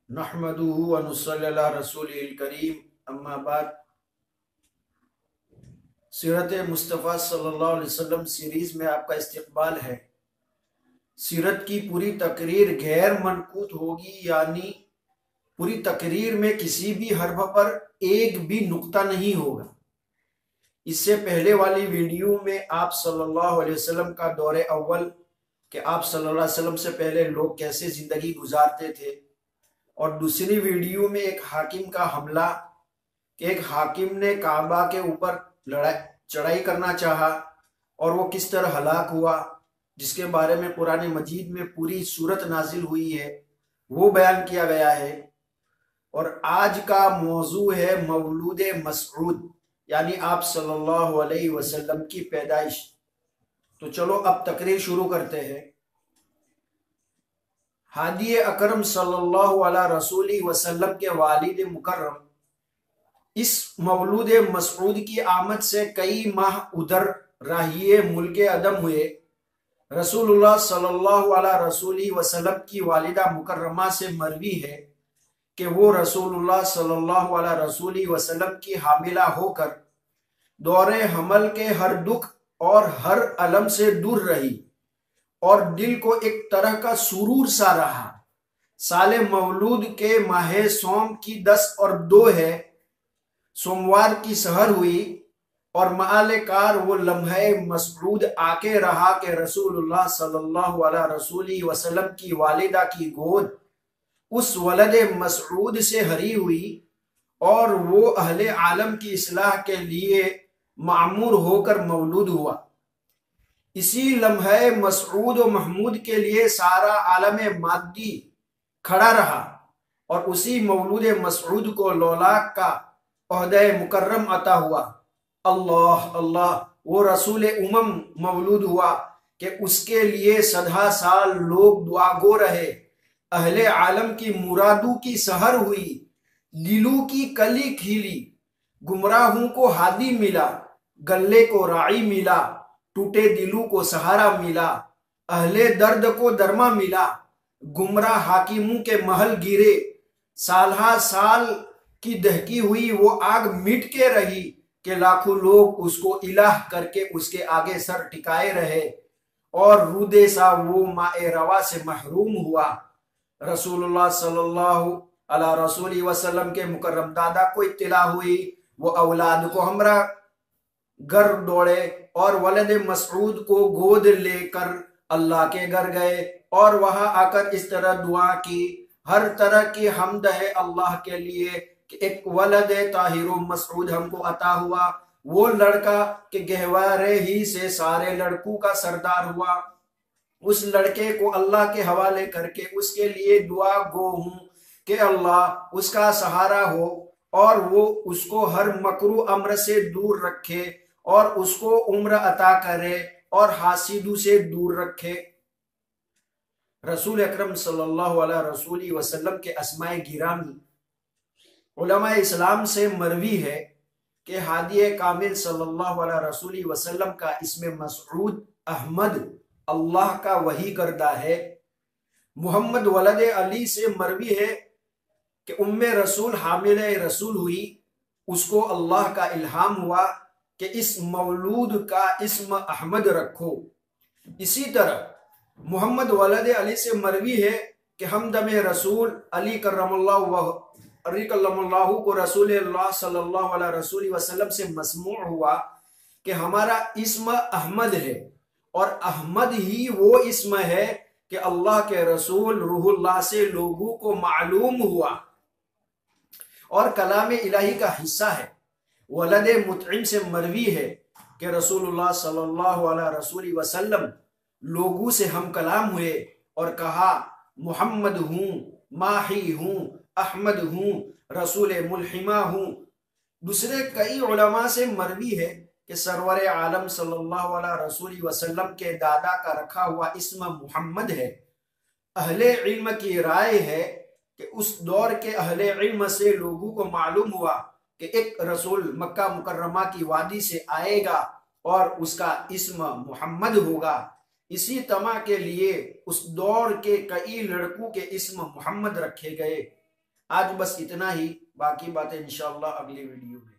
नहमदुहु व नुसल्ली अला रसूलिल करीम, अम्मा बाद। सीरत मुस्तफ़ा सल्लल्लाहु अलैहि वसल्लम सीरीज में आपका इस्तकबाल है। सीरत की पूरी तकरीर गैर मनकूत होगी, यानी पूरी तकरीर में किसी भी हर्फ पर एक भी नुक्ता नहीं होगा। इससे पहले वाली वीडियो में आप सल्लल्लाहु अलैहि वसल्लम का दौरे अव्वल, कि आप सल्लल्लाहु अलैहि वसल्लम से पहले लोग कैसे जिंदगी गुजारते थे, और दूसरी वीडियो में एक हाकिम का हमला, कि एक हाकिम ने काबा के ऊपर लड़ाई चढ़ाई करना चाहा और वो किस तरह हलाक हुआ, जिसके बारे में कुरान मजीद में पूरी सूरत नाजिल हुई है, वो बयान किया गया है। और आज का मौजू है मौलूद मसऊद, यानी आप सल्लल्लाहु अलैहि वसल्लम की पैदाइश। तो चलो अब तकरीर शुरू करते हैं। हादी अकरम सल्लल्लाहु अलैहि रसूली वसल्लम के वालिद मुकर्रम इस मौलूद मसऊद की आमद से कई माह उधर राहिए मुल्क अदम हुए। रसूलुल्लाह सल्लल्लाहु अलैहि रसूली वसल्लम की वालिदा मुकर्रमा से मरवी है कि वो रसूलुल्लाह सल्लल्लाहु अलैहि रसूली वसल्लम की हामिला होकर दौरे हमल के हर दुख और हर अलम से दूर रही और दिल को एक तरह का सुरूर सा रहा। साले मौलूद के माह सोम की 10 और 2 है, सोमवार की सहर हुई और माले कार वो लम्हे मसऊद आके रहा कि रसूलुल्लाह सल्लल्लाहु अलैहि रसूली वसल्लम की वालिदा की गोद उस वलद मसऊद से हरी हुई और वो अहले आलम की इस्लाह के लिए मामूर होकर मौलूद हुआ। इसी लम्हे मसऊद व महमूद के लिए सारा आलम मादी खड़ा रहा और उसी मौलूद मसऊद को लौलाक का ओहदे मुकर्रम अता हुआ। अल्लाह अल्लाह, वो रसूल उमम मौलूद हुआ कि उसके लिए सदा साल लोग दुआगो रहे। अहले आलम की मुरादू की सहर हुई, दिलू की कली खिली, गुमराहों को हादी मिला, गल्ले को राई मिला, टूटे दिलू को सहारा मिला, अहले दर्द को दरमा मिला, गुमराह हाकिमों के महल गिरे, सालहा साल की दहकी हुई वो आग मिट के रही कि लाखों लोग उसको इलाह करके उसके आगे सर टिकाए रहे और रूदे सा वो माए रवा से महरूम हुआ। रसूलुल्लाह सल्लल्लाहु अलैहि रसूली वसल्लम के मुकर्रम दादा को इत्तला हुई, वो औलाद को हमरा घर दौड़े और वलद मसऊद को गोद लेकर अल्लाह के घर गए और वहां आकर इस तरह दुआ की, हर तरह की हमद है अल्लाह के लिए कि एक वलद ताहिर मसऊद हमको अता हुआ। वो लड़का के गहवारे ही से सारे लड़कों का सरदार हुआ। उस लड़के को अल्लाह के हवाले करके उसके लिए दुआ गो हूं कि अल्लाह उसका सहारा हो और वो उसको हर मकरू अम्र से दूर रखे और उसको उम्र अता करे और हासिदू से दूर रखे। रसूल अकरम सल्लल्लाहु अलैहि रसूली वसल्लम के अस्माए गिरामी उलमा इस्लाम से मरवी है कि हादी कामिल सल्लल्लाहु अलैहि रसूली वसल्लम का इसमें मसऊद अहमद अल्लाह का वही करदा है। मोहम्मद वलद अली से मरवी है कि उम्मे रसूल हामिल रसूल हुई, उसको अल्लाह का इल्हाम हुआ कि इस मौलूद का इस्म अहमद रखो। इसी तरह मोहम्मद वलद अली से मरवी है कि हमदम रसूल अली करमल्लाहु को रसूलुल्लाह सल्लल्लाहु अलैहि रसूली वसल्लम से मसमूअ हुआ कि हमारा इस्म अहमद है और अहमद ही वो इस्म है कि अल्लाह के रसूल रूहुल्लाह से लोगों को मालूम हुआ और कलाम इलाही का हिस्सा है। वलद मुतइम से मरवी है कि रसूलुल्लाह सल्लल्लाहु अलैहि रसूली वसल्लम लोगों से हम कलाम हुए और कहा मोहम्मद हूँ, माही हूँ, अहमद हूँ, रसूल मुल्हिमा हूँ। दूसरे कई उलमा से मरवी है कि सरवर आलम सल्लल्लाहु अलैहि रसूली वसल्लम के दादा का रखा हुआ इस्म मुहम्मद है। अहले इल्म की राय है कि उस दौर के अहले इल्म से लोगों को मालूम हुआ कि एक रसूल मक्का मुकर्रमा की वादी से आएगा और उसका इस्म मुहम्मद होगा। इसी तमा के लिए उस दौर के कई लड़कों के इस्म मोहम्मद रखे गए। आज बस इतना ही, बाकी बातें इंशाअल्लाह अगली वीडियो में।